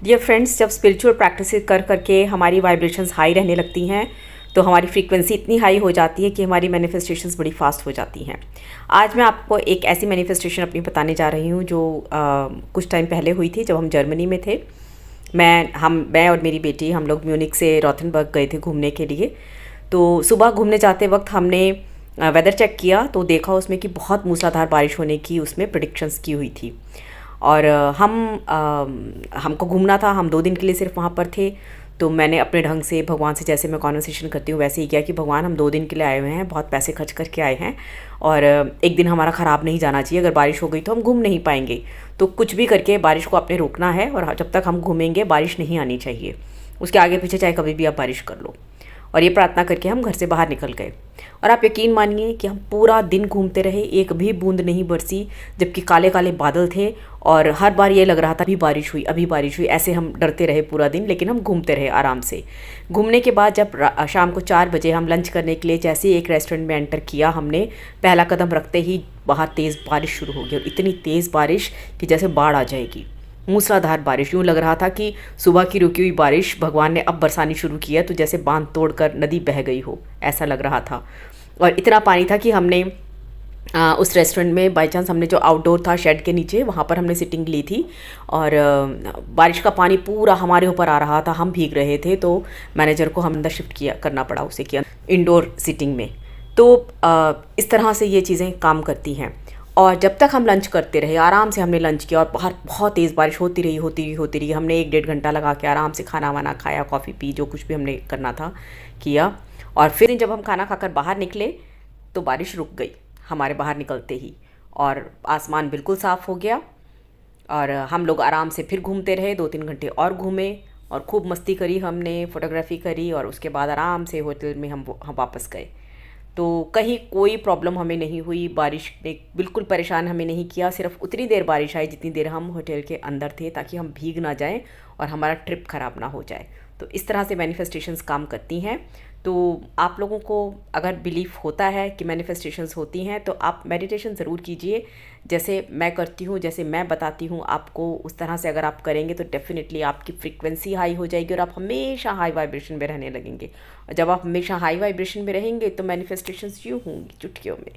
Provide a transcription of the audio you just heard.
Dear friends, जब spiritual practice कर करके हमारी वाइब्रेशंस हाई रहने लगती हैं तो हमारी फ्रीक्वेंसी इतनी हाई हो जाती है कि हमारी मैनिफेस्टेशंस बड़ी फास्ट हो जाती हैं। आज मैं आपको एक ऐसी मैनिफेस्टेशन अपनी बताने जा रही हूँ जो कुछ टाइम पहले हुई थी, जब हम जर्मनी में थे। मैं और मेरी बेटी हम लोग म्यूनिक से रॉथनबर्ग गए थे घूमने के लिए। तो सुबह घूमने जाते वक्त हमने वेदर चेक किया तो देखा उसमें कि बहुत मूसलाधार बारिश होने की उसमें प्रेडिक्शंस की हुई थी। और हमको घूमना था, हम 2 दिन के लिए सिर्फ वहाँ पर थे। तो मैंने अपने ढंग से भगवान से, जैसे मैं कॉन्वर्सेशन करती हूँ वैसे ही किया कि भगवान, हम 2 दिन के लिए आए हुए हैं, बहुत पैसे खर्च करके आए हैं और एक दिन हमारा ख़राब नहीं जाना चाहिए। अगर बारिश हो गई तो हम घूम नहीं पाएंगे, तो कुछ भी करके बारिश को आपने रोकना है और जब तक हम घूमेंगे बारिश नहीं आनी चाहिए। उसके आगे पीछे चाहे कभी भी आप बारिश कर लो। और ये प्रार्थना करके हम घर से बाहर निकल गए। और आप यकीन मानिए कि हम पूरा दिन घूमते रहे, एक भी बूंद नहीं बरसी, जबकि काले काले बादल थे और हर बार ये लग रहा था अभी बारिश हुई, अभी बारिश हुई। ऐसे हम डरते रहे पूरा दिन, लेकिन हम घूमते रहे आराम से। घूमने के बाद जब शाम को 4 बजे हम लंच करने के लिए जैसे ही एक रेस्टोरेंट में एंटर किया, हमने पहला कदम रखते ही बाहर तेज़ बारिश शुरू हो गई। और इतनी तेज़ बारिश कि जैसे बाढ़ आ जाएगी। मूसलाधार बारिश, यूँ लग रहा था कि सुबह की रुकी हुई बारिश भगवान ने अब बरसानी शुरू किया, तो जैसे बांध तोड़कर नदी बह गई हो, ऐसा लग रहा था। और इतना पानी था कि हमने उस रेस्टोरेंट में बाई चांस हमने जो आउटडोर था शेड के नीचे, वहाँ पर हमने सिटिंग ली थी। और बारिश का पानी पूरा हमारे ऊपर आ रहा था, हम भीग रहे थे। तो मैनेजर को हम अंदर शिफ्ट करना पड़ा उसे, किया इंडोर सिटिंग में। तो इस तरह से ये चीज़ें काम करती हैं। और जब तक हम लंच करते रहे, आराम से हमने लंच किया और बाहर बहुत तेज़ बारिश होती रही। हमने 1-1.5 घंटा लगा के आराम से खाना वाना खाया, कॉफ़ी पी, जो कुछ भी हमने करना था किया। और फिर जब हम खाना खाकर बाहर निकले तो बारिश रुक गई हमारे बाहर निकलते ही, और आसमान बिल्कुल साफ़ हो गया। और हम लोग आराम से फिर घूमते रहे, 2-3 घंटे और घूमे और खूब मस्ती करी, हमने फ़ोटोग्राफ़ी करी। और उसके बाद आराम से होटल में हम वापस गए। तो कहीं कोई प्रॉब्लम हमें नहीं हुई, बारिश ने बिल्कुल परेशान हमें नहीं किया। सिर्फ उतनी देर बारिश आई जितनी देर हम होटल के अंदर थे, ताकि हम भीग ना जाएं और हमारा ट्रिप ख़राब ना हो जाए। तो इस तरह से मैनिफेस्टेशंस काम करती हैं। तो आप लोगों को अगर बिलीफ होता है कि मैनिफेस्टेशंस होती हैं, तो आप मेडिटेशन ज़रूर कीजिए, जैसे मैं करती हूँ, जैसे मैं बताती हूँ आपको। उस तरह से अगर आप करेंगे तो डेफिनेटली आपकी फ्रीक्वेंसी हाई हो जाएगी और आप हमेशा हाई वाइब्रेशन में रहने लगेंगे। और जब आप हमेशा हाई वाइब्रेशन में रहेंगे तो मैनिफेस्टेशंस यूँ होंगी चुटकियों में।